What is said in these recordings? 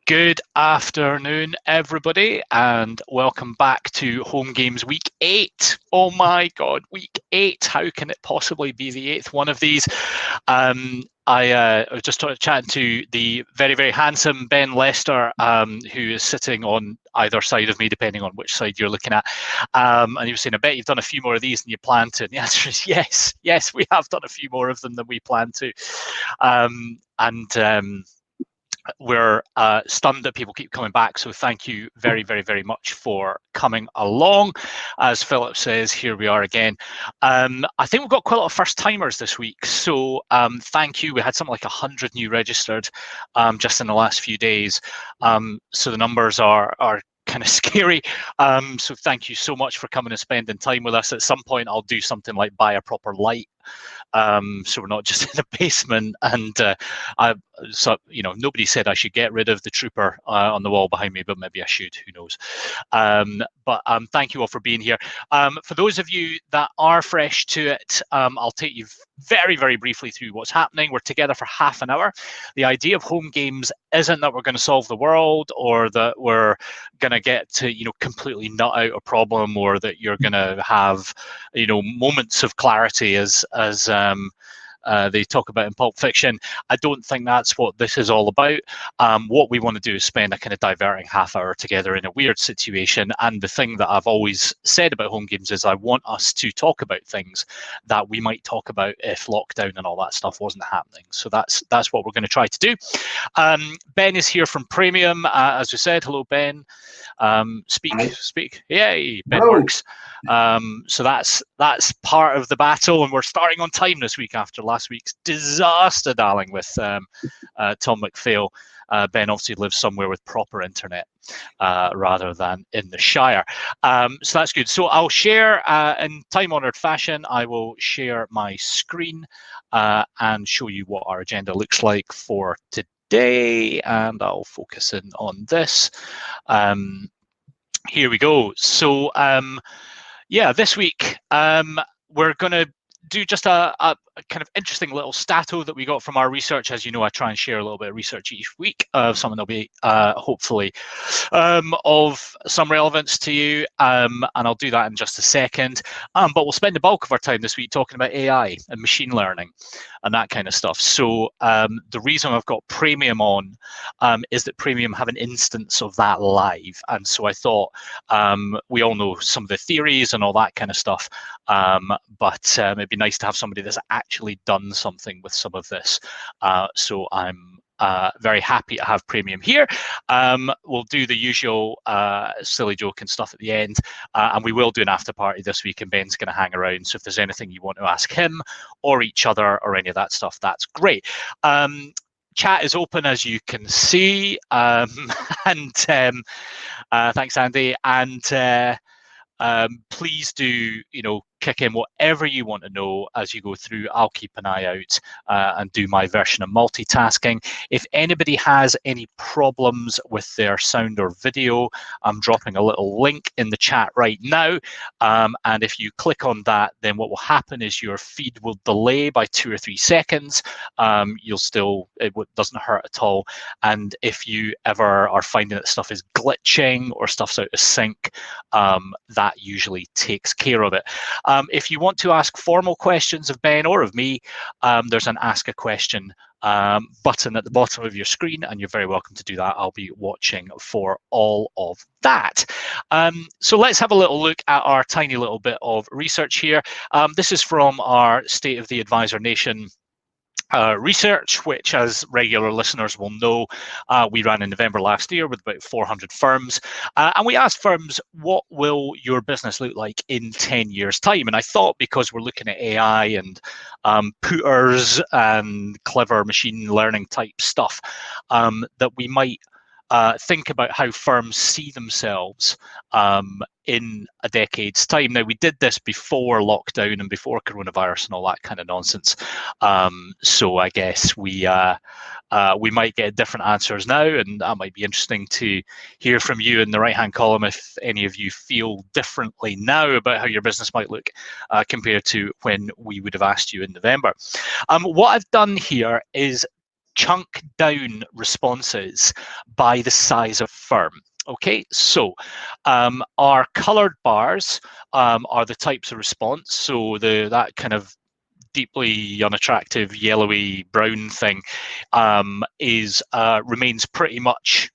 Good afternoon, everybody, and welcome back to Home Games Week 8. Oh my God, Week 8. How can it possibly be the 8th one of these? I was just chatting to the very, very handsome Ben Lester, who is sitting on either side of me, depending on which side you're looking at. And he was saying, I bet you've done a few more of these than you plan to. And the answer is yes. Yes, we have done a few more of them than we plan to. We're stunned that people keep coming back, so thank you very, very, very much for coming along. As Philip says, here we are again. I think we've got quite a lot of first-timers this week, so thank you. We had something like 100 new registered just in the last few days, so the numbers are kind of scary. So thank you so much for coming and spending time with us. At some point, I'll do something like buy a proper light, so we're not just in a basement. And nobody said I should get rid of the trooper on the wall behind me, but maybe I should. Who knows? But thank you all for being here. For those of you that are fresh to it, I'll take you very, very briefly through what's happening. We're together for half an hour. The idea of Home Games isn't that we're going to solve the world, or that we're going to get to completely nut out a problem, or that you're going to have moments of clarity as they talk about in Pulp Fiction. I don't think that's what this is all about. What we want to do is spend a kind of diverting half hour together in a weird situation. And the thing that I've always said about Home Games is I want us to talk about things that we might talk about if lockdown and all that stuff wasn't happening. So that's what we're going to try to do. Ben is here from Praemium, as we said. Hello, Ben. Speak. Yay, Ben Hello. Works. So that's part of the battle, and we're starting on time this week after last week's disaster darling with Tom McPhail. Ben obviously lives somewhere with proper internet rather than in the Shire. So that's good. So I'll share in time-honoured fashion. I will share my screen and show you what our agenda looks like for today, and I'll focus in on this. Here we go. So this week we're going to do just a kind of interesting little stato that we got from our research. As you know, I try and share a little bit of research each week, something that'll be hopefully of some relevance to you, and I'll do that in just a second. But we'll spend the bulk of our time this week talking about AI and machine learning and that kind of stuff. So the reason I've got Praemium on is that Praemium have an instance of that live, and so I thought we all know some of the theories and all that kind of stuff, but it'd be nice to have somebody that's actually done something with some of this. So I'm very happy to have Praemium here. We'll do the usual silly joke and stuff at the end, and we will do an after party this week, and Ben's going to hang around. So if there's anything you want to ask him or each other or any of that stuff, that's great. Chat is open, as you can see, and thanks, Andy. And please do, kick in whatever you want to know as you go through. I'll keep an eye out and do my version of multitasking. If anybody has any problems with their sound or video, I'm dropping a little link in the chat right now. And if you click on that, then what will happen is your feed will delay by 2 or 3 seconds. It doesn't hurt at all. And if you ever are finding that stuff is glitching or stuff's out of sync, that usually takes care of it. If you want to ask formal questions of Ben or of me, there's an Ask a Question button at the bottom of your screen, and you're very welcome to do that. I'll be watching for all of that. So let's have a little look at our tiny little bit of research here. This is from our State of the Advisor Nation research, which, as regular listeners will know, we ran in November last year with about 400 firms. And we asked firms, what will your business look like in 10 years' time? And I thought, because we're looking at AI and pooters and clever machine learning type stuff, that we might think about how firms see themselves in a decade's time. Now, we did this before lockdown and before coronavirus and all that kind of nonsense. So I guess we might get different answers now, and that might be interesting to hear from you in the right-hand column if any of you feel differently now about how your business might look compared to when we would have asked you in November. What I've done here is chunk down responses by the size of firm. Okay, so our coloured bars are the types of response. So that kind of deeply unattractive yellowy brown thing remains pretty much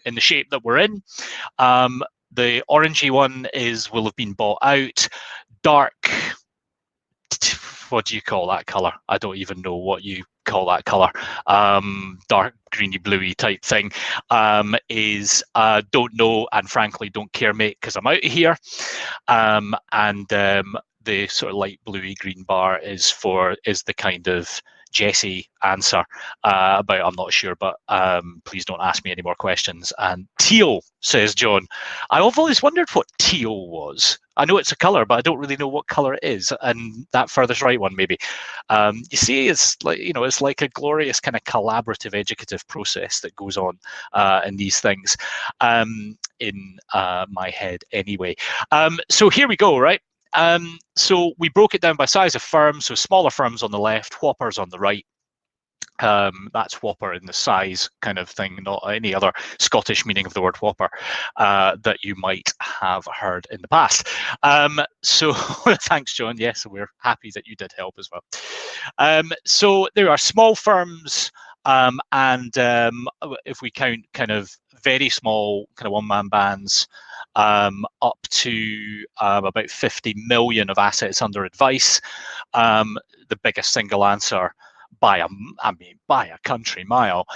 in the shape that we're in. The orangey one will have been bought out. Dark, what do you call that colour? I don't even know what you call that colour. Dark greeny bluey type thing is don't know, and frankly don't care, mate, because I'm out of here. The sort of light bluey green bar is the kind of Jesse answer about I'm not sure, but please don't ask me any more questions. And teal, says John. I've always wondered what teal was. I know it's a colour, but I don't really know what colour it is. And that furthest right one, maybe. You see, it's like a glorious kind of collaborative educative process that goes on in these things in my head anyway. So here we go, right? So we broke it down by size of firm. So smaller firms on the left, whoppers on the right. That's whopper in the size kind of thing, not any other Scottish meaning of the word whopper that you might have heard in the past. So thanks, John. Yes, we're happy that you did help as well. So there are small firms, and if we count kind of very small kind of one-man bands, up to about 50 million of assets under advice. The biggest single answer by a country mile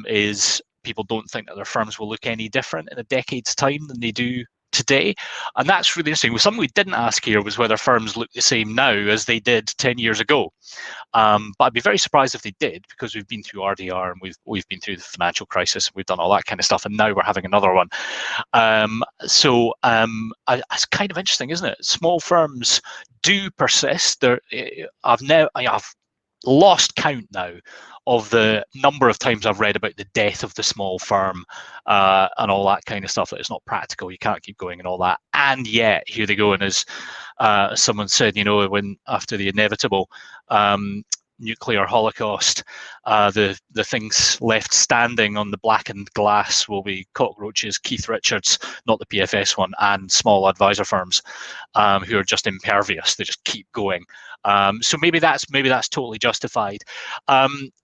is people don't think that their firms will look any different in a decade's time than they do today. And that's really interesting. Something we didn't ask here was whether firms look the same now as they did 10 years ago. But I'd be very surprised if they did, because we've been through RDR and we've been through the financial crisis, we've done all that kind of stuff, and now we're having another one. It's kind of interesting, isn't it? Small firms do persist. I've lost count now of the number of times I've read about the death of the small firm and all that kind of stuff, that it's not practical, you can't keep going and all that. And yet, here they go. And as someone said, when after the inevitable nuclear holocaust, the things left standing on the blackened glass will be cockroaches, Keith Richards, not the PFS one, and small advisor firms who are just impervious. They just keep going. So maybe that's totally justified.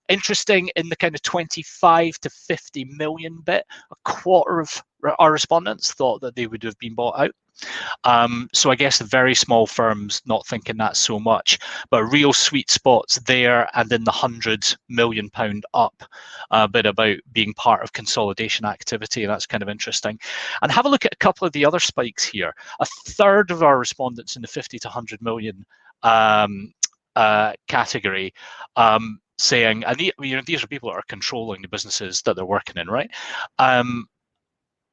Interesting, in the kind of 25 to 50 million bit, a quarter of our respondents thought that they would have been bought out. So I guess the very small firms not thinking that so much, but real sweet spots there, and in the £100 million up bit about being part of consolidation activity. That's kind of interesting. And have a look at a couple of the other spikes here. A third of our respondents in the 50 to 100 million category saying, and these are people that are controlling the businesses that they're working in, right?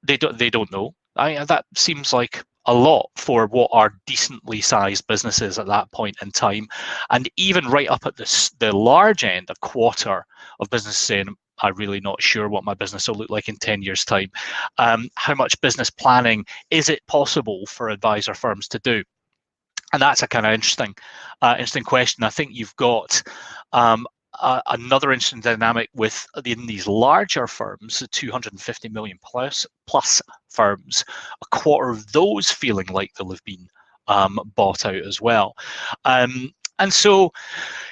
They don't know. That seems like a lot for what are decently sized businesses at that point in time. And even right up at the large end, a quarter of businesses saying, I'm really not sure what my business will look like in 10 years' time. How much business planning is it possible for advisor firms to do? And that's a kind of interesting question. I think you've got another interesting dynamic in these larger firms, the 250 million plus firms, a quarter of those feeling like they'll have been bought out as well. And so,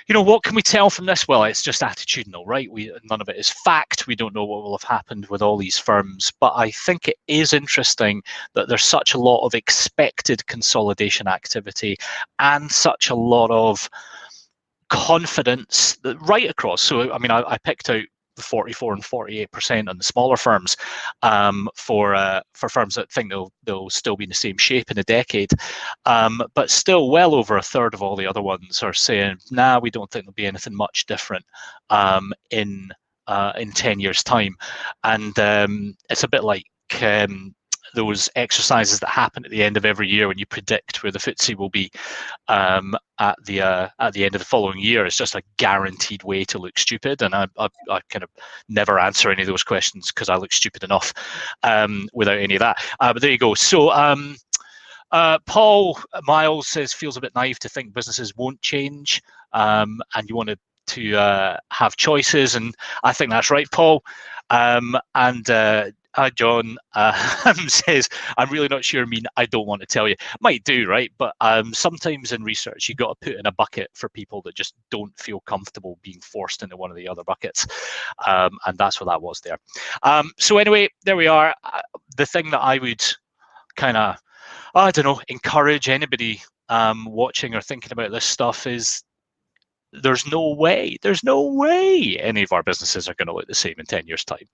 what can we tell from this? Well, it's just attitudinal, right? None of it is fact. We don't know what will have happened with all these firms, but I think it is interesting that there's such a lot of expected consolidation activity and such a lot of confidence that right across. So, I picked out the 44 and 48% on the smaller firms for firms that think they'll still be in the same shape in a decade, but still well over a third of all the other ones are saying, nah, we don't think there'll be anything much different in 10 years' time. And it's a bit like those exercises that happen at the end of every year when you predict where the FTSE will be at the end of the following year. It's just a guaranteed way to look stupid, and I kind of never answer any of those questions because I look stupid enough without any of that. But there you go. So Paul Miles says feels a bit naive to think businesses won't change, and you want to to have choices, and I think that's right, Paul. John says, I'm really not sure, I don't want to tell you. Might do, right? But sometimes in research, you got to put in a bucket for people that just don't feel comfortable being forced into one of the other buckets. And that's what that was there. So anyway, there we are. The thing that I would kind of, I don't know, encourage anybody watching or thinking about this stuff is there's no way any of our businesses are going to look the same in 10 years' time.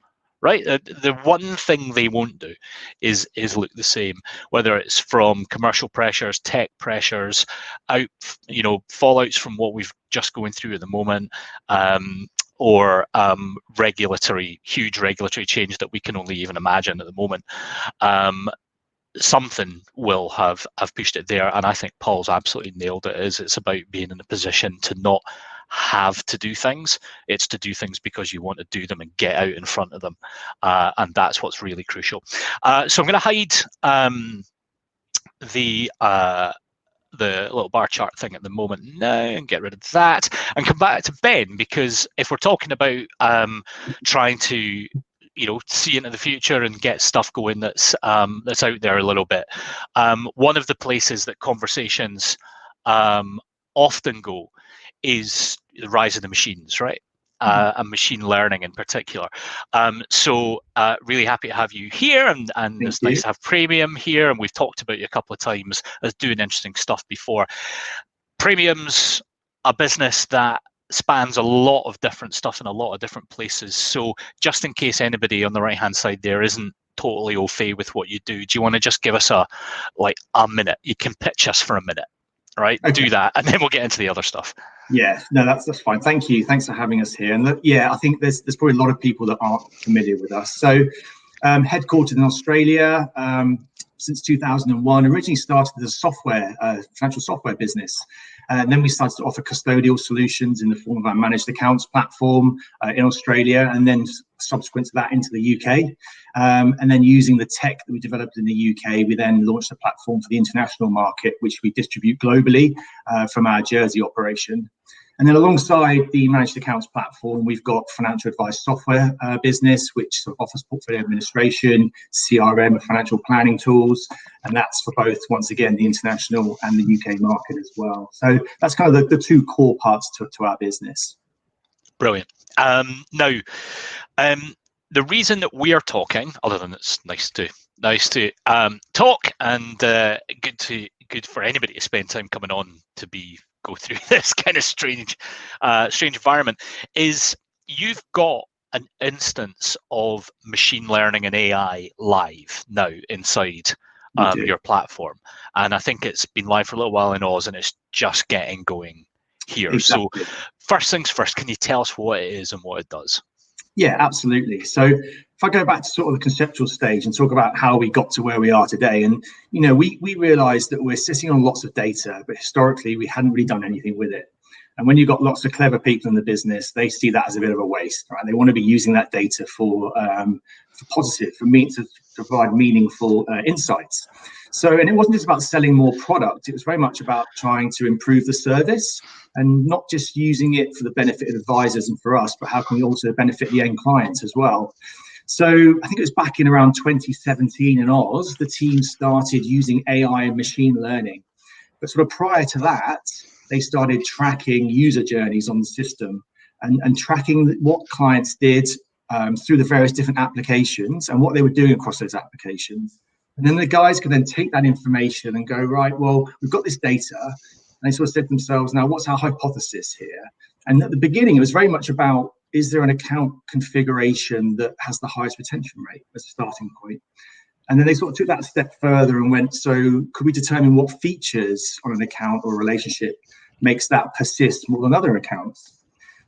Right, the one thing they won't do is look the same, whether it's from commercial pressures, tech pressures, fallouts from what we've just going through at the moment, or huge regulatory change that we can only even imagine at the moment. Something will have pushed it there, and I think Paul's absolutely nailed it. It's about being in a position to not have to do things. It's to do things because you want to do them and get out in front of them, and that's what's really crucial. So I'm going to hide the little bar chart thing at the moment now and get rid of that and come back to Ben, because if we're talking about trying to see into the future and get stuff going that's out there a little bit, one of the places that conversations often go is the rise of the machines, right? And machine learning in particular. So really happy to have you here, and it's nice to have Praemium here, and we've talked about you a couple of times as doing interesting stuff before. Praemium's a business that spans a lot of different stuff in a lot of different places. So just in case anybody on the right-hand side there isn't totally au fait with what you do you want to just give us a minute? You can pitch us for a minute, right? Okay. Do that, and then we'll get into the other stuff. Yeah, no, that's fine. Thank you. Thanks for having us here. And I think there's probably a lot of people that aren't familiar with us. So headquartered in Australia since 2001, originally started as a financial software business. And then we started to offer custodial solutions in the form of our managed accounts platform in Australia, and then subsequent to that into the UK. And then using the tech that we developed in the UK, we then launched a platform for the international market, which we distribute globally from our Jersey operation. And then alongside the managed accounts platform, we've got financial advice software business, which sort of offers portfolio administration, CRM, and financial planning tools. And that's for both, once again, the international and the UK market as well. So that's kind of the two core parts to our business. Brilliant. The reason that we are talking, other than it's nice to talk, and good for anybody to spend time coming on to go through this kind of strange environment, is you've got an instance of machine learning and AI live now inside your platform, and I think it's been live for a little while in Oz, and it's just getting going here. Exactly. So first things first, can you tell us what it is and what it does? Yeah, absolutely. So if I go back to sort of the conceptual stage and talk about how we got to where we are today, and we realized that we're sitting on lots of data, but historically we hadn't really done anything with it. And when you've got lots of clever people in the business, they see that as a bit of a waste, right? They want to be using that data for to provide meaningful insights. So, and it wasn't just about selling more product, it was very much about trying to improve the service and not just using it for the benefit of advisors and for us, but how can we also benefit the end clients as well? So I think it was back in around 2017 in Oz, the team started using AI and machine learning. But sort of prior to that, they started tracking user journeys on the system and tracking what clients did through the various different applications and what they were doing across those applications. And then the guys could then take that information and go, right, well, we've got this data. And they sort of said to themselves, now, what's our hypothesis here? And at the beginning, it was very much about, is there an account configuration that has the highest retention rate as a starting point? And then they sort of took that a step further and went, so could we determine what features on an account or a relationship makes that persist more than other accounts?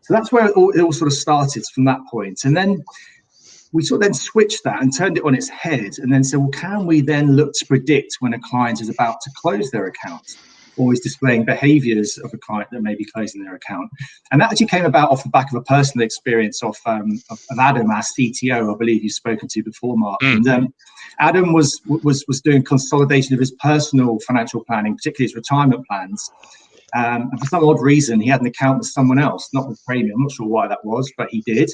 So that's where it all sort of started from that point. And then we sort of then switched that and turned it on its head and then said, well, can we then look to predict when a client is about to close their account or is displaying behaviors of a client that may be closing their account? And that actually came about off the back of a personal experience of Adam, our CTO, I believe you've spoken to before, Mark. And Adam was doing consolidation of his personal financial planning, particularly his retirement plans. And for some odd reason, he had an account with someone else, not with Praemium. I'm not sure why that was, but he did.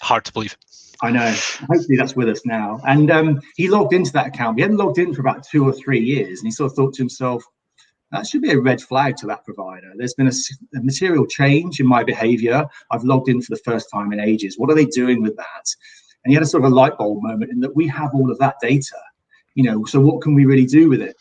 Hard to believe. I know. Hopefully that's with us now. And he logged into that account. He hadn't logged in for about 2 or 3 years. And he sort of thought to himself, that should be a red flag to that provider. There's been a material change in my behavior. I've logged in for the first time in ages. What are they doing with that? And he had a sort of a light bulb moment in that we have all of that data, so what can we really do with it?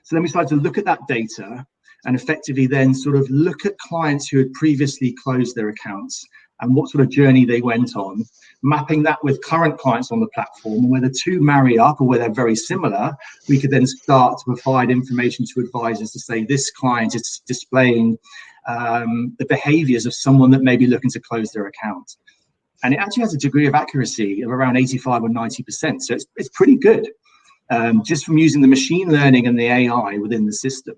So then we started to look at that data and effectively then sort of look at clients who had previously closed their accounts and what sort of journey they went on, mapping that with current clients on the platform. And where the two marry up or where they're very similar, we could then start to provide information to advisors to say this client is displaying the behaviors of someone that may be looking to close their account. And it actually has a degree of accuracy of around 85 or 90%. So it's pretty good, just from using the machine learning and the AI within the system.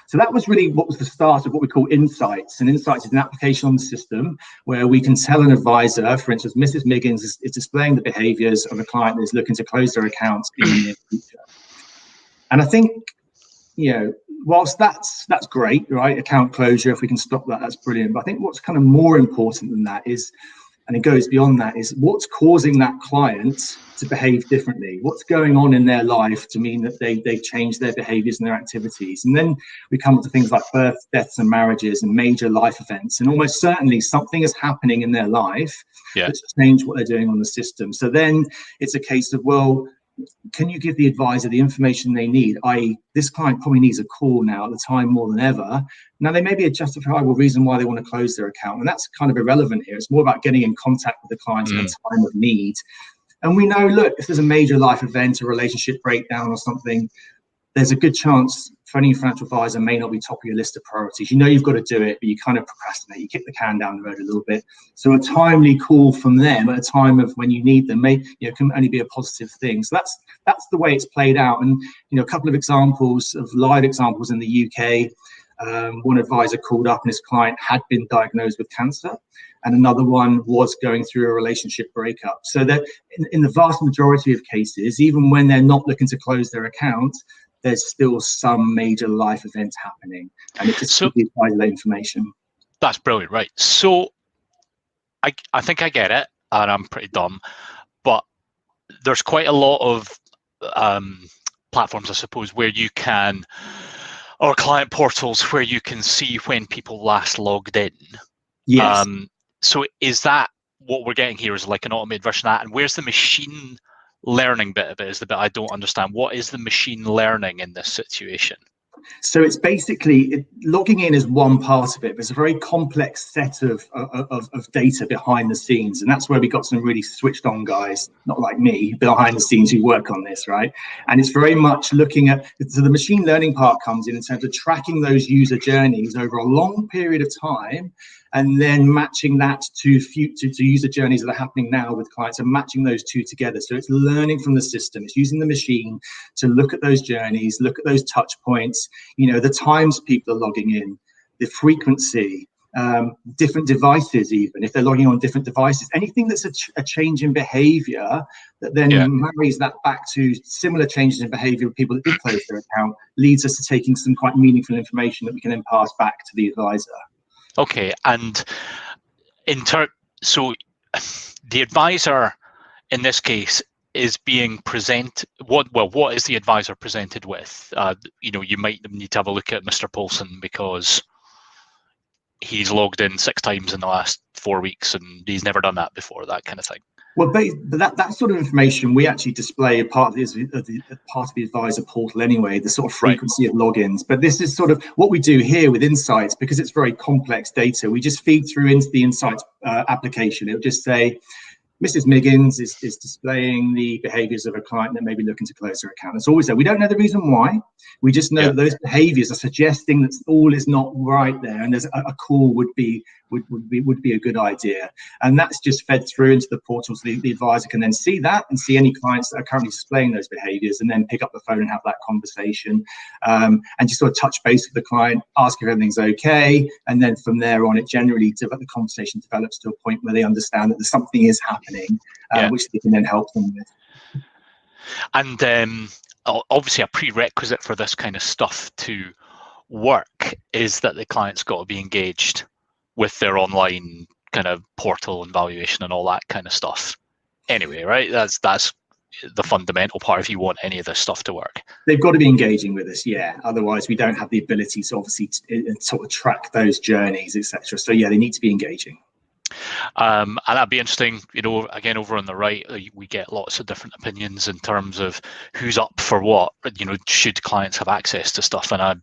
So that was really what was the start of what we call insights. And insights is an application on the system where we can tell an advisor, for instance, Mrs. Miggins is displaying the behaviors of a client that is looking to close their account in the near future. And I think, whilst that's great, right? Account closure, if we can stop that, that's brilliant. But I think what's kind of more important than that is, and it goes beyond that, is what's causing that client to behave differently? What's going on in their life to mean that they've changed their behaviors and their activities? And then we come to things like births, deaths, and marriages and major life events. And almost certainly something is happening in their life that's changed what they're doing on the system. So then it's a case of, well, can you give the advisor the information they need? I.e., this client probably needs a call now at the time more than ever. Now, there may be a justifiable reason why they want to close their account, and that's kind of irrelevant here. It's more about getting in contact with the client at a time of need. And we know, look, if there's a major life event, a relationship breakdown or something, there's a good chance for any financial advisor may not be top of your list of priorities. You've got to do it, but you kind of procrastinate. You kick the can down the road a little bit. So a timely call from them at a time of when you need them can only be a positive thing. So that's the way it's played out. And a couple of examples of live examples in the UK. One advisor called up and his client had been diagnosed with cancer, and another one was going through a relationship breakup. So that in the vast majority of cases, even when they're not looking to close their account, there's still some major life event happening, and it just gives that information. That's brilliant, right? So I think I get it, and I'm pretty dumb, but there's quite a lot of platforms, I suppose, where you can, or client portals where you can see when people last logged in. Yes. So is that what we're getting here, is like an automated version of that? And where's the machine learning bit of it is the bit I don't understand. What is the machine learning in this situation? So it's basically logging in is one part of it. There's a very complex set of data behind the scenes, and that's where we got some really switched on guys, not like me, behind the scenes who work on this, right? And it's very much looking at, so the machine learning part comes in terms of tracking those user journeys over a long period of time, and then matching that to user journeys that are happening now with clients, and matching those two together. So it's learning from the system. It's using the machine to look at those journeys, look at those touch points, the times people are logging in, the frequency, different devices, even if they're logging on different devices, anything that's a change in behavior that then marries that back to similar changes in behavior of people that did close their account, leads us to taking some quite meaningful information that we can then pass back to the advisor. Okay, and so the advisor in this case is being what is the advisor presented with? You might need to have a look at Mr. Paulson because he's logged in 6 times in the last 4 weeks and he's never done that before, that kind of thing. Well, but that sort of information we actually display part of the advisor portal anyway, the sort of frequency of logins. But this is sort of what we do here with Insights, because it's very complex data. We just feed through into the Insights application. It'll just say, Mrs. Miggins is displaying the behaviors of a client that may be looking to close their account. It's always there. We don't know the reason why. We just know that those behaviors are suggesting that all is not right there, and there's a call would be a good idea. And that's just fed through into the portal, so the advisor can then see that and see any clients that are currently displaying those behaviors, and then pick up the phone and have that conversation, and just sort of touch base with the client, ask if everything's okay, and then from there on, it generally the conversation develops to a point where they understand that something is happening, which they can then help them with. And obviously a prerequisite for this kind of stuff to work is that the client's got to be engaged with their online kind of portal and valuation and all that kind of stuff. Anyway, right? That's the fundamental part if you want any of this stuff to work. They've got to be engaging with us, yeah. Otherwise, we don't have the ability to obviously sort of track those journeys, etc. So yeah, they need to be engaging. And that'd be interesting, you know, again, over on the right, we get lots of different opinions in terms of who's up for what, you know, should clients have access to stuff. And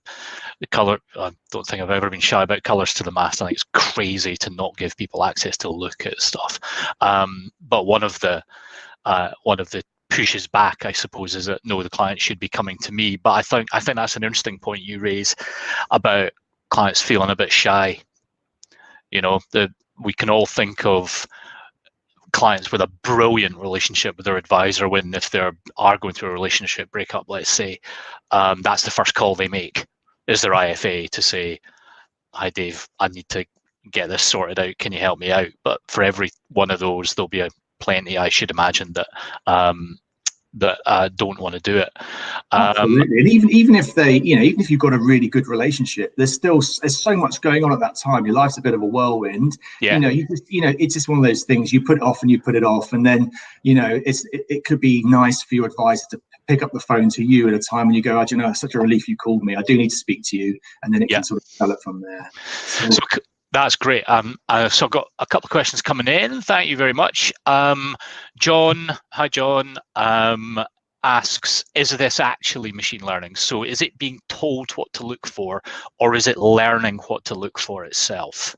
the colour, I don't think I've ever been shy about colours to the mast. I think it's crazy to not give people access to look at stuff. But one of the pushes back, I suppose, is that no, the client should be coming to me. But I think that's an interesting point you raise about clients feeling a bit shy. You know, we can all think of clients with a brilliant relationship with their advisor when, if they are going through a relationship breakup, let's say, that's the first call they make is their IFA to say, "Hi Dave, I need to get this sorted out. Can you help me out?" But for every one of those, there'll be plenty, I should imagine, that don't want to do it. Absolutely. And even if they, you know, even if you've got a really good relationship, there's so much going on at that time. Your life's a bit of a whirlwind. Yeah. It's just one of those things. You put it off and you put it off, and then, you know, it could be nice for your advisor to pick up the phone to you at a time when you go, "Oh, do you know, it's such a relief you called me. I do need to speak to you," and then it can sort of develop from there. So that's great. So I've got a couple of questions coming in. Thank you very much. John, hi John, asks, is this actually machine learning? So is it being told what to look for, or is it learning what to look for itself?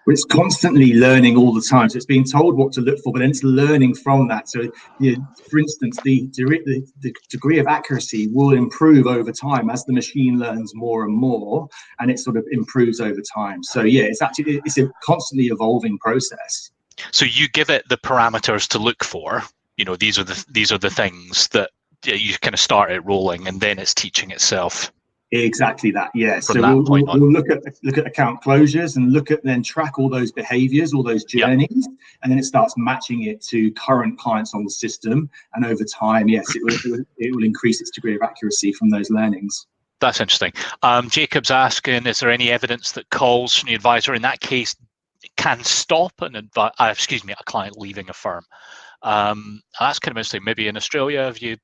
It's constantly learning all the time. So it's being told what to look for, but then it's learning from that. So, you know, for instance, the degree of accuracy will improve over time as the machine learns more and more, and it sort of improves over time. So yeah, it's a constantly evolving process. So you give it the parameters to look for. You know, these are the things that you kind of start it rolling, and then it's teaching itself. Exactly that, yeah. So we'll look at account closures and then track all those behaviors, all those journeys, and then it starts matching it to current clients on the system. And over time, yes, it will increase its degree of accuracy from those learnings. That's interesting. Jacob's asking, is there any evidence that calls from the advisor in that case can stop a client leaving a firm? That's kind of interesting. Maybe in Australia, is it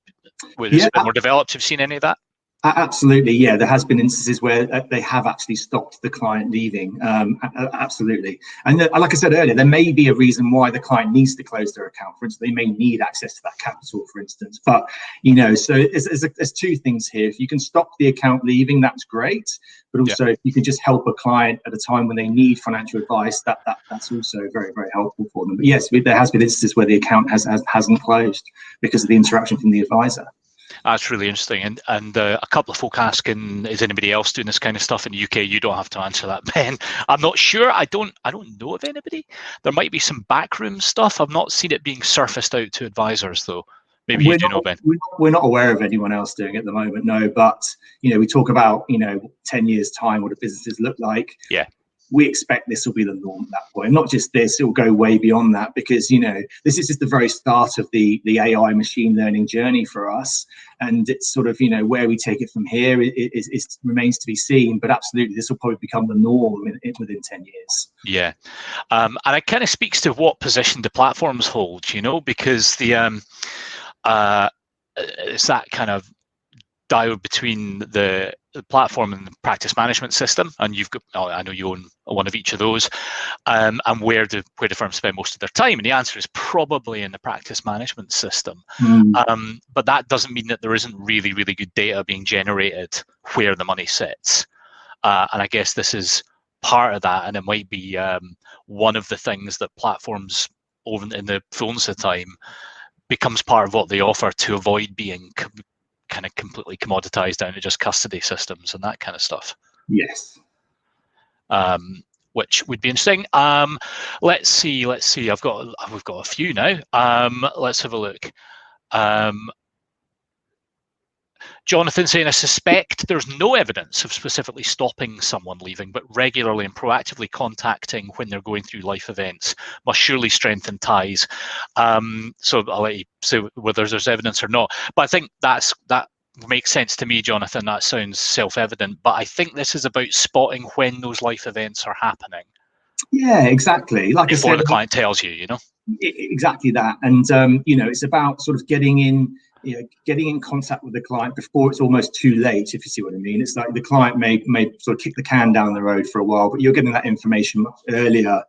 a bit more developed? Have you seen any of that? Absolutely, yeah. There has been instances where they have actually stopped the client leaving. Absolutely, and like I said earlier, there may be a reason why the client needs to close their account. For instance, they may need access to that capital, for instance. But you know, so there's two things here. If you can stop the account leaving, that's great. But also, if you can just help a client at a time when they need financial advice, that's also very, very helpful for them. But yes, there has been instances where the account hasn't closed because of the interaction from the advisor. That's really interesting. And a couple of folk asking, is anybody else doing this kind of stuff in the UK? You don't have to answer that, Ben. I'm not sure. I don't know of anybody. There might be some backroom stuff. I've not seen it being surfaced out to advisors, though. Maybe you do know, Ben. We're not aware of anyone else doing it at the moment, no. But, you know, we talk about, 10 years' time, what do businesses look like? Yeah. We expect this will be the norm at that point. Not just this, it will go way beyond that, because, this is just the very start of the AI machine learning journey for us. And it's sort of, where we take it from here it remains to be seen. But absolutely, this will probably become the norm within 10 years. Yeah. And it kind of speaks to what position the platforms hold, because it's that kind of diode between the platform and the practice management system, and you've got, I know you own one of each of those, and where do firms spend most of their time? And the answer is probably in the practice management system. But that doesn't mean that there isn't really, really good data being generated where the money sits. And I guess this is part of that, and it might be one of the things that platforms over in the fullness of time becomes part of what they offer to avoid being kind of completely commoditized down to just custody systems and that kind of stuff. Yes. Which would be interesting. Let's see. We've got a few now. Let's have a look. Jonathan saying, I suspect there's no evidence of specifically stopping someone leaving, but regularly and proactively contacting when they're going through life events must surely strengthen ties. So I'll let you say whether there's evidence or not. But I think that makes sense to me, Jonathan. That sounds self-evident, but I think this is about spotting when those life events are happening. Yeah, exactly. Like before I said, the client tells you, you know. Exactly that. And it's about sort of getting in contact with the client before it's almost too late, if you see what I mean. It's like the client may sort of kick the can down the road for a while, but you're getting that information much earlier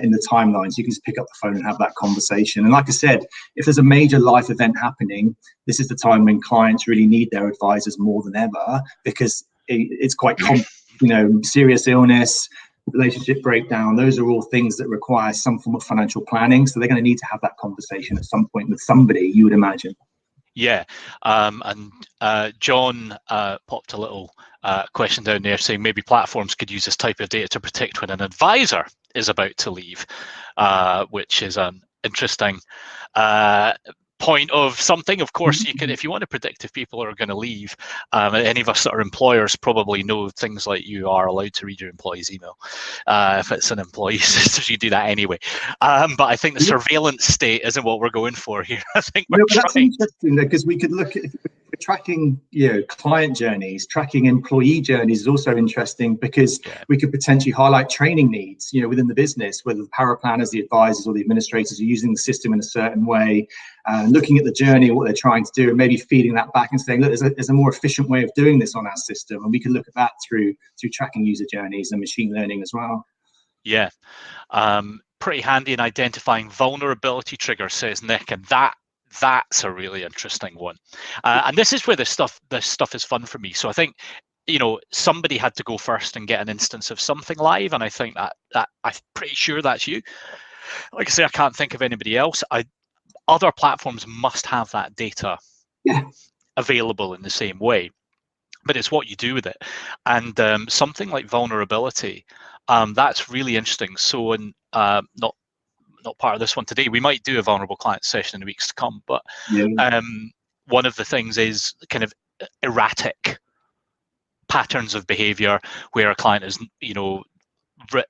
in the timeline, so you can just pick up the phone and have that conversation. And like I said, if there's a major life event happening, this is the time when clients really need their advisors more than ever, because it's quite serious illness, relationship breakdown. Those are all things that require some form of financial planning, so they're going to need to have that conversation at some point with somebody, you would imagine. Yeah, and John popped a little question down there saying maybe platforms could use this type of data to predict when an advisor is about to leave, which is an interesting point of something. Of course, you can, if you want to predict if people are going to leave, any of us that are employers probably know things like you are allowed to read your employee's email if it's an employee system. You do that anyway, but I think the surveillance state isn't what we're going for here. I think we're that's interesting, because we could look at, if we're tracking client journeys, tracking employee journeys is also interesting, because we could potentially highlight training needs within the business, whether the power planners, the advisors, or the administrators are using the system in a certain way, looking at the journey, what they're trying to do, and maybe feeding that back and saying, look, there's a more efficient way of doing this on our system, and we can look at that through tracking user journeys and machine learning as well. Yeah, pretty handy in identifying vulnerability triggers, says Nick, and that's a really interesting one. And this is where this stuff is fun for me. So I think somebody had to go first and get an instance of something live, and I think that I'm pretty sure that's you. Like I say, I can't think of anybody else. Other platforms must have that data available in the same way, but it's what you do with it. And something like vulnerability, that's really interesting. So, not part of this one today, we might do a vulnerable client session in the weeks to come, but one of the things is kind of erratic patterns of behavior where a client is,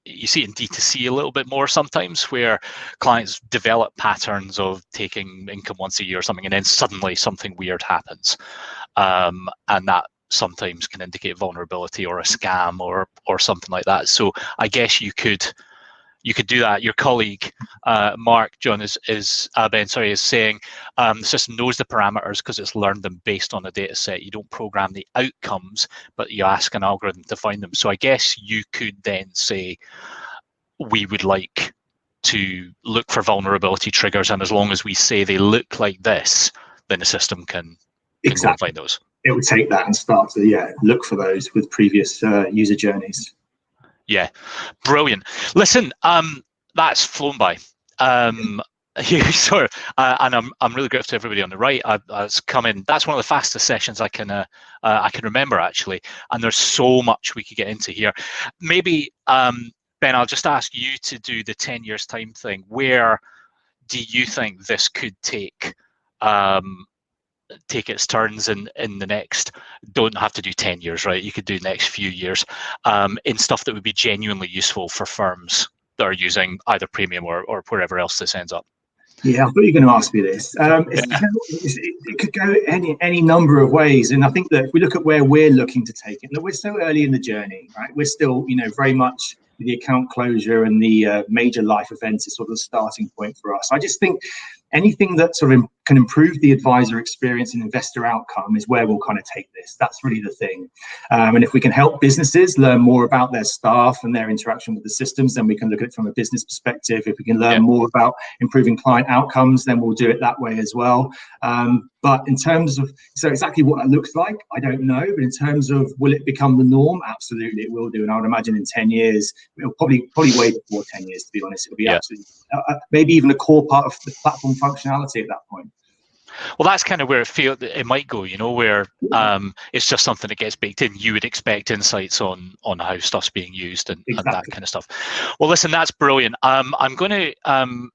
you see it in D2C a little bit more sometimes, where clients develop patterns of taking income once a year or something, and then suddenly something weird happens, and that sometimes can indicate vulnerability or a scam or something like that. So I guess you could do that. Your colleague Mark, John, is saying the system knows the parameters because it's learned them based on a data set. You don't program the outcomes, but you ask an algorithm to find them. So I guess you could then say, we would like to look for vulnerability triggers, and as long as we say they look like this, then the system can go and find those. It would take that and start to look for those with previous user journeys. Yeah, brilliant. Listen, that's flown by. And I'm really grateful to everybody on the right. That's come in. That's one of the fastest sessions I can remember, actually. And there's so much we could get into here. Maybe Ben, I'll just ask you to do the 10 years time thing. Where do you think this could take its turns in the next, don't have to do 10 years, right? You could do next few years in stuff that would be genuinely useful for firms that are using either Praemium or wherever else this ends up. Yeah, I thought you were going to ask me this. It could go any number of ways, and I think that if we look at where we're looking to take it, look, we're so early in the journey, right? We're still, very much the account closure and the major life events is sort of the starting point for us. I just think anything that sort of can improve the advisor experience and investor outcome is where we'll kind of take this. That's really the thing. And if we can help businesses learn more about their staff and their interaction with the systems, then we can look at it from a business perspective. If we can learn more about improving client outcomes, then we'll do it that way as well. But in terms of, so exactly what that looks like, I don't know. But in terms of, will it become the norm? Absolutely, it will do. And I would imagine in 10 years, it'll probably way before 10 years, to be honest. It'll be absolutely, maybe even a core part of the platform functionality at that point. Well, that's kind of where it might go, where it's just something that gets baked in. You would expect insights on how stuff's being used and that kind of stuff. Well, listen, that's brilliant. I'm going to,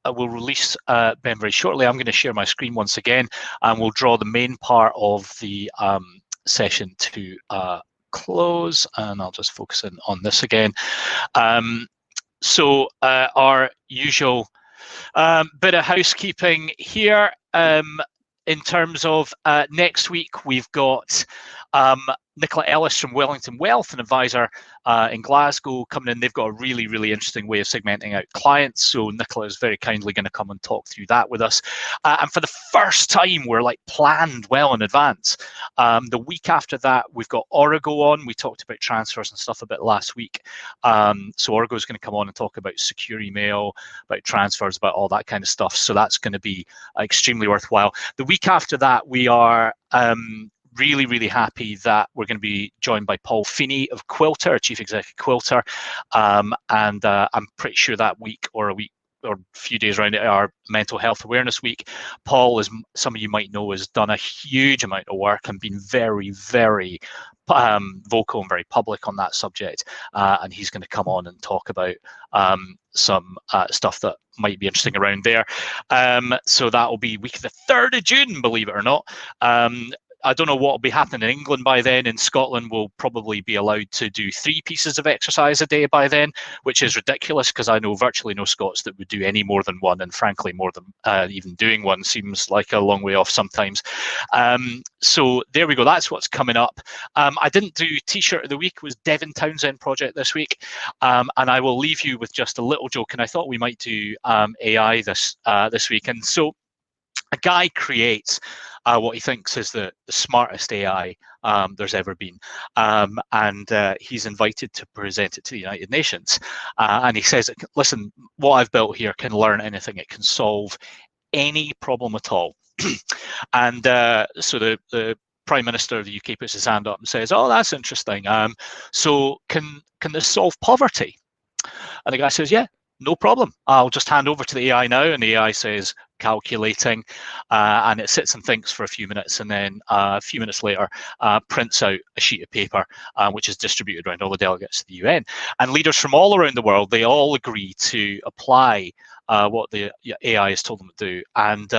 we'll release Ben very shortly. I'm going to share my screen once again, and we'll draw the main part of the session to close, and I'll just focus in on this again. So our usual bit of housekeeping here. in terms of next week, we've got Nicola Ellis from Wellington Wealth, an advisor in Glasgow, coming in. They've got a really, really interesting way of segmenting out clients. So Nicola is very kindly going to come and talk through that with us. And for the first time, we're like planned well in advance. The week after that, we've got Origo on. We talked about transfers and stuff a bit last week. So Origo is going to come on and talk about secure email, about transfers, about all that kind of stuff. So that's going to be extremely worthwhile. The week after that, we are really, really happy that we're going to be joined by Paul Feeney of Quilter, Chief Executive Quilter. And I'm pretty sure that week or a few days around it, our Mental Health Awareness Week. Paul, as some of you might know, has done a huge amount of work and been very, very vocal and very public on that subject. And he's going to come on and talk about some stuff that might be interesting around there. So that will be week the 3rd of June, believe it or not. I don't know what will be happening in England by then. In Scotland, we'll probably be allowed to do 3 pieces of exercise a day by then, which is ridiculous because I know virtually no Scots that would do any more than 1, and frankly, more than even doing 1 seems like a long way off sometimes. So there we go. That's what's coming up. I didn't do T-shirt of the week. It was Devin Townsend project this week, and I will leave you with just a little joke. And I thought we might do AI this week, and so a guy creates what he thinks is the smartest AI there's ever been. And he's invited to present it to the United Nations. And he says, listen, what I've built here can learn anything. It can solve any problem at all. And so the Prime Minister of the UK puts his hand up and says, oh, that's interesting. So can this solve poverty? And the guy says, yeah, no problem. I'll just hand over to the AI now. And the AI says, calculating, and it sits and thinks for a few minutes, and then a few minutes later prints out a sheet of paper, which is distributed around all the delegates to the UN. And leaders from all around the world, they all agree to apply what the AI has told them to do. And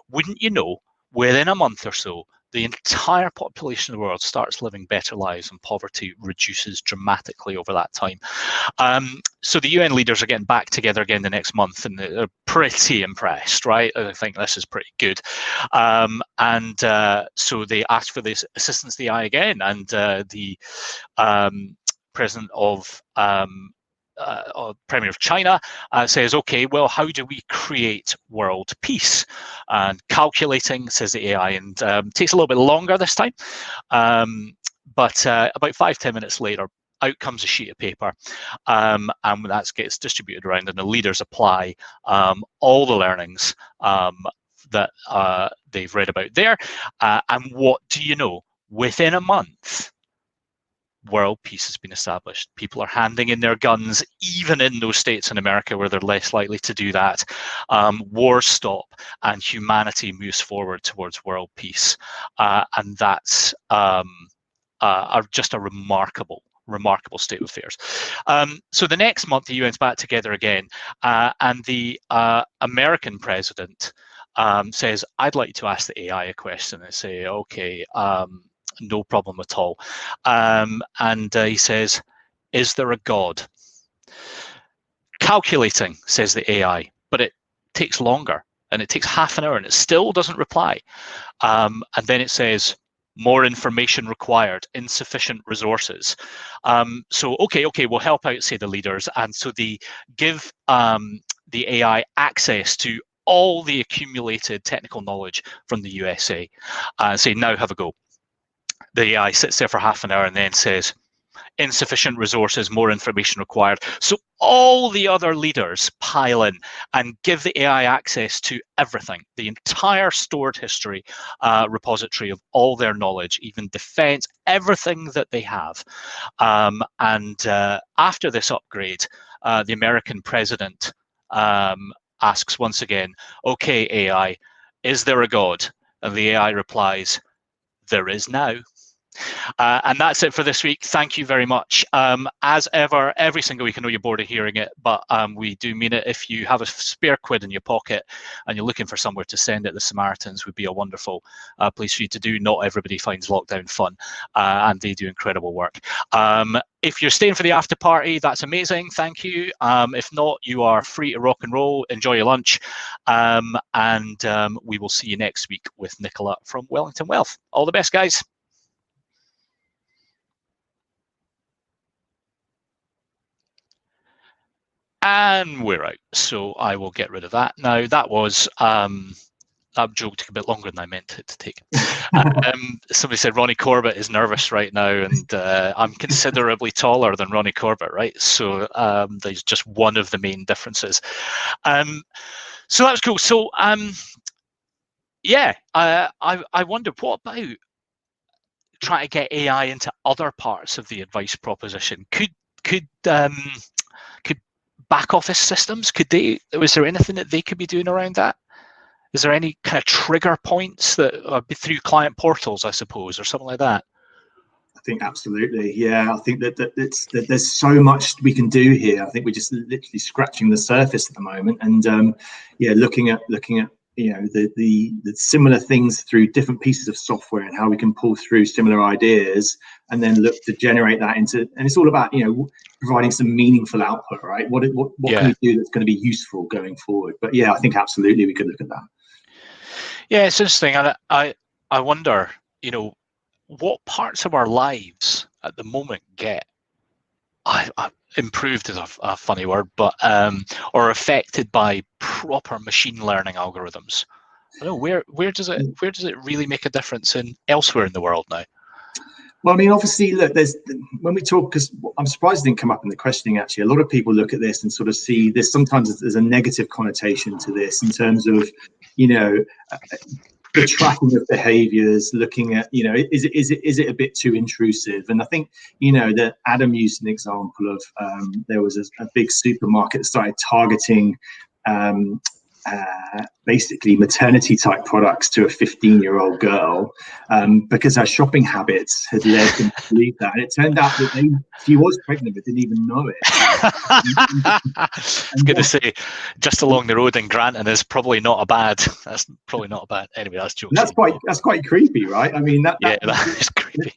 wouldn't you know, within a month or so, the entire population of the world starts living better lives, and poverty reduces dramatically over that time. So the UN leaders are getting back together again the next month, and they're pretty impressed, right? I think this is pretty good. So they asked for this assistance to the AI again, and the president of Premier of China says, okay, well, how do we create world peace? And calculating, says the AI, and takes a little bit longer this time. But about 5-10 minutes later, out comes a sheet of paper, and that gets distributed around, and the leaders apply all the learnings that they've read about there. And what do you know? Within a month, world peace has been established. People are handing in their guns, even in those states in America where they're less likely to do that. Wars stop, and humanity moves forward towards world peace. And that's just a remarkable state of affairs. So the next month, the UN's back together again, and the American president says, I'd like to ask the AI a question. And say, okay, no problem at all. And he says, is there a God? Calculating, says the AI, but it takes longer, and it takes half an hour, and it still doesn't reply. And then it says, more information required, insufficient resources. So, okay, we'll help out, say, the leaders. And so they give the AI access to all the accumulated technical knowledge from the USA. Say, now have a go. The AI sits there for half an hour and then says, insufficient resources, more information required. So all the other leaders pile in and give the AI access to everything, the entire stored history repository of all their knowledge, even defense, everything that they have. And after this upgrade, the American president asks once again, okay, AI, is there a God? And the AI replies, there is now. And that's it for this week. Thank you very much. As ever, every single week, I know you're bored of hearing it, but we do mean it. If you have a spare quid in your pocket and you're looking for somewhere to send it, the Samaritans would be a wonderful place for you to do. Not everybody finds lockdown fun, and they do incredible work. If you're staying for the after party, that's amazing. Thank you. If not, you are free to rock and roll. Enjoy your lunch. And we will see you next week with Nicola from Wellington Wealth. All the best, guys. And we're out. So I will get rid of that. Now, that was... that joke took a bit longer than I meant it to take. Somebody said Ronnie Corbett is nervous right now, and I'm considerably taller than Ronnie Corbett, right? So there's just one of the main differences. So that was cool. So yeah, I wonder, what about trying to get AI into other parts of the advice proposition? Could back office systems, was there anything that they could be doing around that? Is there any kind of trigger points that through client portals, I suppose, or something like that? I think absolutely, yeah. I think that there's so much we can do here. I think we're just literally scratching the surface at the moment, and yeah, looking at the similar things through different pieces of software and how we can pull through similar ideas and then look to generate that into. And it's all about providing some meaningful output, right? What can we do that's going to be useful going forward? But yeah, I think absolutely we could look at that. Yeah, it's interesting, and I wonder, what parts of our lives at the moment get improved is a funny word, but or affected by proper machine learning algorithms. I don't know, where does it really make a difference in elsewhere in the world now? Well, I mean, obviously, look, when we talk, because I'm surprised it didn't come up in the questioning, actually. A lot of people look at this and sort of see this, sometimes there's a negative connotation to this in terms of, the tracking of behaviors, looking at, is it a bit too intrusive? And I think, that Adam used an example of, there was a big supermarket that started targeting basically maternity type products to a 15-year-old girl because her shopping habits had led them to believe that, and it turned out that she was pregnant but didn't even know it. I was going to say, just along the road in Granton is probably not a bad. That's probably not a bad. Anyway, that's joking. That's quite creepy, right? I mean, that is creepy.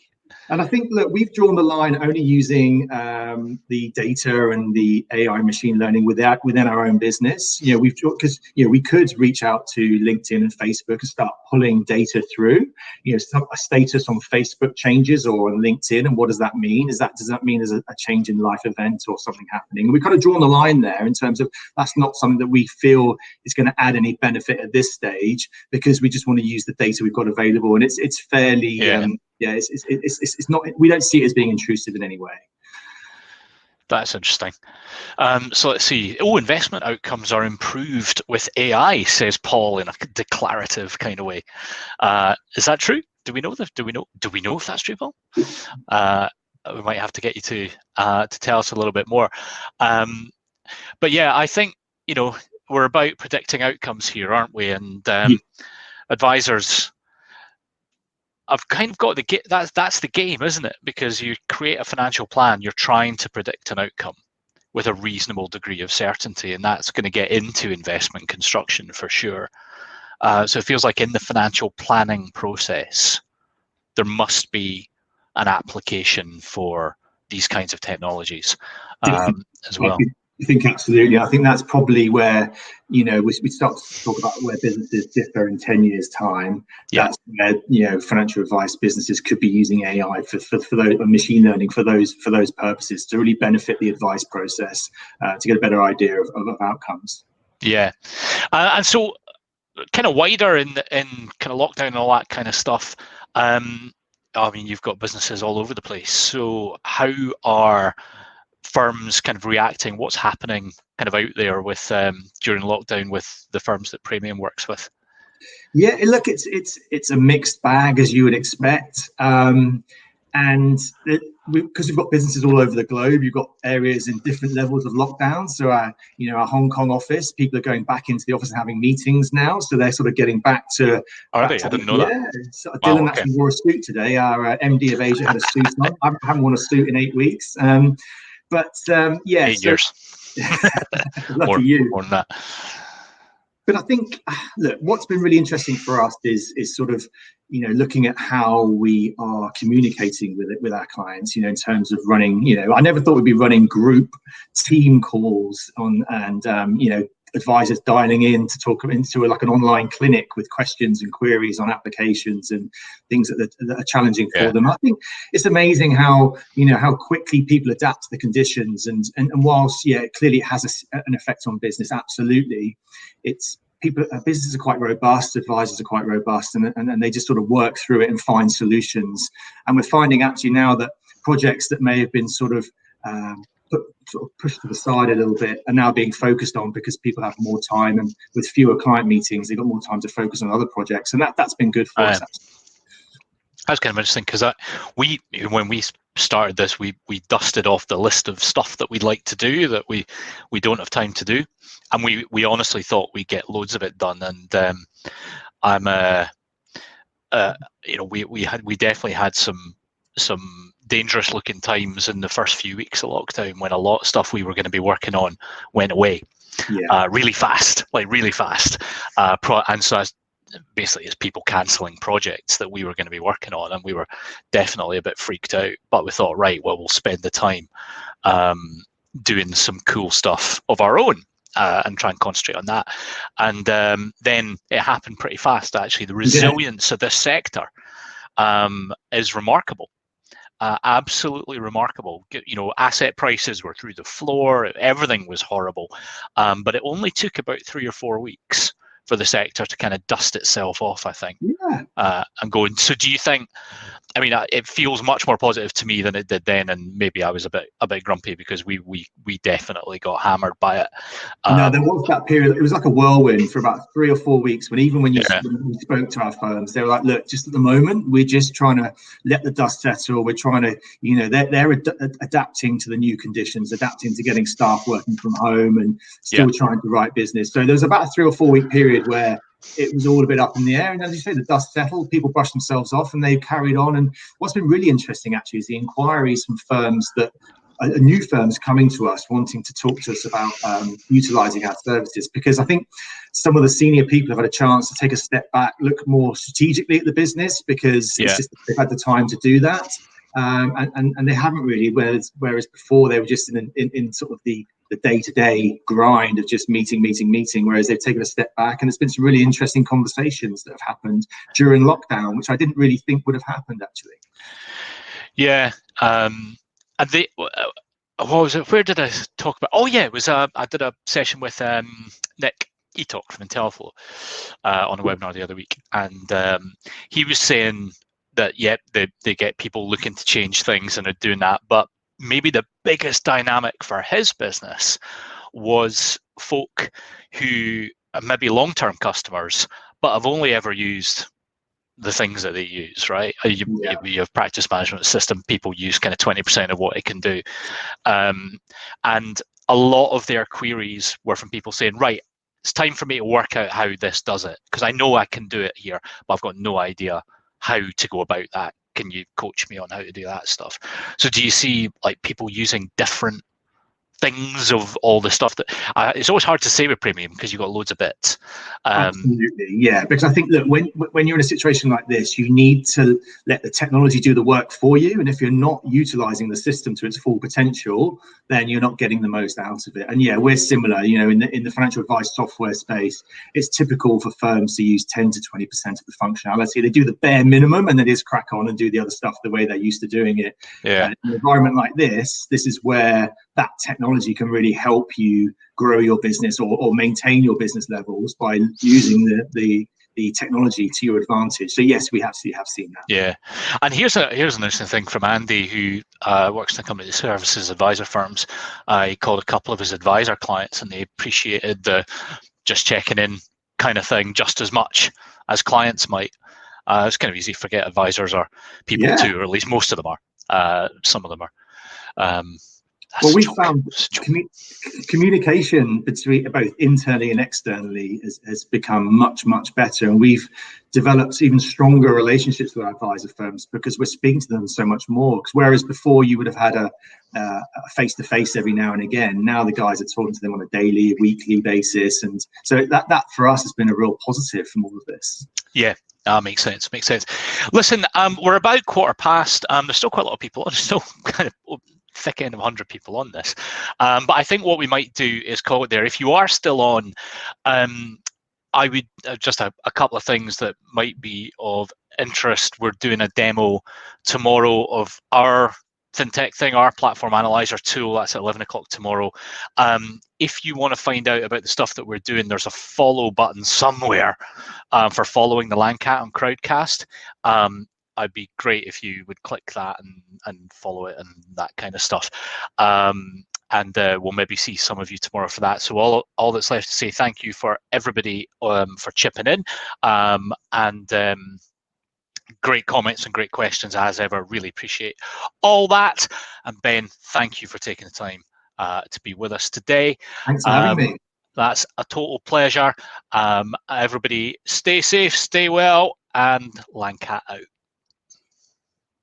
And I think, look, we've drawn the line only using the data and the AI machine learning within our own business. Because we could reach out to LinkedIn and Facebook and start pulling data through. A status on Facebook changes or on LinkedIn, and what does that mean? Does that mean there's a change in life event or something happening? And we've kind of drawn the line there in terms of that's not something that we feel is going to add any benefit at this stage, because we just want to use the data we've got available, and it's fairly. It's not. We don't see it as being intrusive in any way. That's interesting. So let's see. Investment outcomes are improved with AI, says Paul in a declarative kind of way. Is that true? Do we know if that's true, Paul? We might have to get you to tell us a little bit more. But yeah, I think we're about predicting outcomes here, aren't we? And advisors. I've kind of got that's the game, isn't it? Because you create a financial plan, you're trying to predict an outcome with a reasonable degree of certainty, and that's going to get into investment construction for sure. So it feels like in the financial planning process, there must be an application for these kinds of technologies as well. I think absolutely. I think that's probably where, we start to talk about where businesses differ in 10 years' time. Yeah. That's where, financial advice businesses could be using AI for those, machine learning for those purposes to really benefit the advice process, to get a better idea of outcomes. Yeah. And so kind of wider in kind of lockdown and all that kind of stuff, I mean, you've got businesses all over the place. So how are firms kind of reacting? What's happening kind of out there with during lockdown with the firms that Praemium works with? Yeah, look, it's a mixed bag, as you would expect, and because we've got businesses all over the globe, you've got areas in different levels of lockdown. So our Hong Kong office, people are going back into the office and having meetings now. So they're sort of getting back to. Are they? I didn't know that. So Wow, Dylan okay. actually wore a suit today. Our MD of Asia had a suit on. I haven't worn a suit in 8 weeks. Yeah. 8 years. Lucky you. More than that. But I think, look, what's been really interesting for us is sort of, looking at how we are communicating with our clients, in terms of running, I never thought we'd be running group team calls and advisors dialing in to talk into like an online clinic with questions and queries on applications and things that are challenging for them. I think it's amazing how, how quickly people adapt to the conditions and whilst, clearly it has an effect on business, absolutely. Businesses are quite robust, advisors are quite robust, and they just sort of work through it and find solutions. And we're finding actually now that projects that may have been sort of pushed to the side a little bit are now being focused on because people have more time, and with fewer client meetings, they've got more time to focus on other projects, and that's been good for us. That's kind of interesting because when we started this, we dusted off the list of stuff that we'd like to do that we don't have time to do, and we honestly thought we'd get loads of it done. And we definitely had some dangerous looking times in the first few weeks of lockdown when a lot of stuff we were going to be working on went away really fast. And so basically it's people cancelling projects that we were going to be working on, and we were definitely a bit freaked out, but we thought, right, well, we'll spend the time doing some cool stuff of our own and try and concentrate on that. And then it happened pretty fast, actually. The resilience of this sector is remarkable. Absolutely remarkable. Asset prices were through the floor, everything was horrible, but it only took about 3 or 4 weeks for the sector to kind of dust itself off, I think, and go. So do you think, it feels much more positive to me than it did then, and maybe I was a bit grumpy because we definitely got hammered by it. No, there was that period. It was like a whirlwind for about 3 or 4 weeks when when we spoke to our firms, they were like, look, just at the moment, we're just trying to let the dust settle. We're trying to, they're adapting to the new conditions, adapting to getting staff working from home and still trying to write business. So there was about a 3 or 4 week period where it was all a bit up in the air, and as you say, the dust settled, people brushed themselves off, and they carried on. And what's been really interesting actually is the inquiries from firms that are new firms coming to us wanting to talk to us about utilizing our services, because I think some of the senior people have had a chance to take a step back, look more strategically at the business, because it's just they've had the time to do that, and they haven't really, whereas before they were just in sort of the day-to-day grind of just meeting, whereas they've taken a step back, and there's been some really interesting conversations that have happened during lockdown, which I didn't really think would have happened actually. And what was it? Where did I talk about? Oh yeah, it was I did a session with Nick Etalk from Intelliflow on a webinar the other week, and he was saying that they get people looking to change things and are doing that, but maybe the biggest dynamic for his business was folk who are maybe long-term customers but have only ever used the things that they use, right? You have practice management system, people use kind of 20% of what it can do, and a lot of their queries were from people saying, right, it's time for me to work out how this does it, because I know I can do it here, but I've got no idea how to go about that. Can you coach me on how to do that stuff? So do you see like people using different things of all the stuff that it's always hard to say with Praemium because you've got loads of bits. Absolutely, yeah. Because I think that when you're in a situation like this, you need to let the technology do the work for you. And if you're not utilizing the system to its full potential, then you're not getting the most out of it. And yeah, we're similar. In the financial advice software space, it's typical for firms to use 10 to 20% of the functionality. They do the bare minimum, and then just crack on and do the other stuff the way they're used to doing it. Yeah. In an environment like this is where that technology can really help you grow your business or maintain your business levels by using the technology to your advantage. So yes, we absolutely have seen that. Yeah, and here's an interesting thing from Andy, who works in a company that services advisor firms. He called a couple of his advisor clients, and they appreciated the just checking in kind of thing just as much as clients might. It's kind of easy to forget advisors are people too, or at least most of them are. Some of them are. Well, we found communication between both internally and externally has become much better, and we've developed even stronger relationships with our advisor firms because we're speaking to them so much more. Because whereas before you would have had a face-to-face every now and again, now the guys are talking to them on a daily, weekly basis, and so that for us has been a real positive from all of this. Yeah. Makes sense. Listen, we're about 1:15. There's still quite a lot of people. There's still kind of thick end of 100 people on this. But I think what we might do is call it there. If you are still on, I would just a couple of things that might be of interest. We're doing a demo tomorrow of our fintech thing, our platform analyzer tool. That's at 11 o'clock tomorrow. If you want to find out about the stuff that we're doing, there's a follow button somewhere for following the Landcat on Crowdcast. I'd be great if you would click that and follow it and that kind of stuff. And we'll maybe see some of you tomorrow for that. So all that's left to say thank you for everybody for chipping in, and great comments and great questions as ever. Really appreciate all that. And Ben, thank you for taking the time to be with us today. Thanks for having me. That's a total pleasure. Everybody stay safe, stay well, and Landcat out.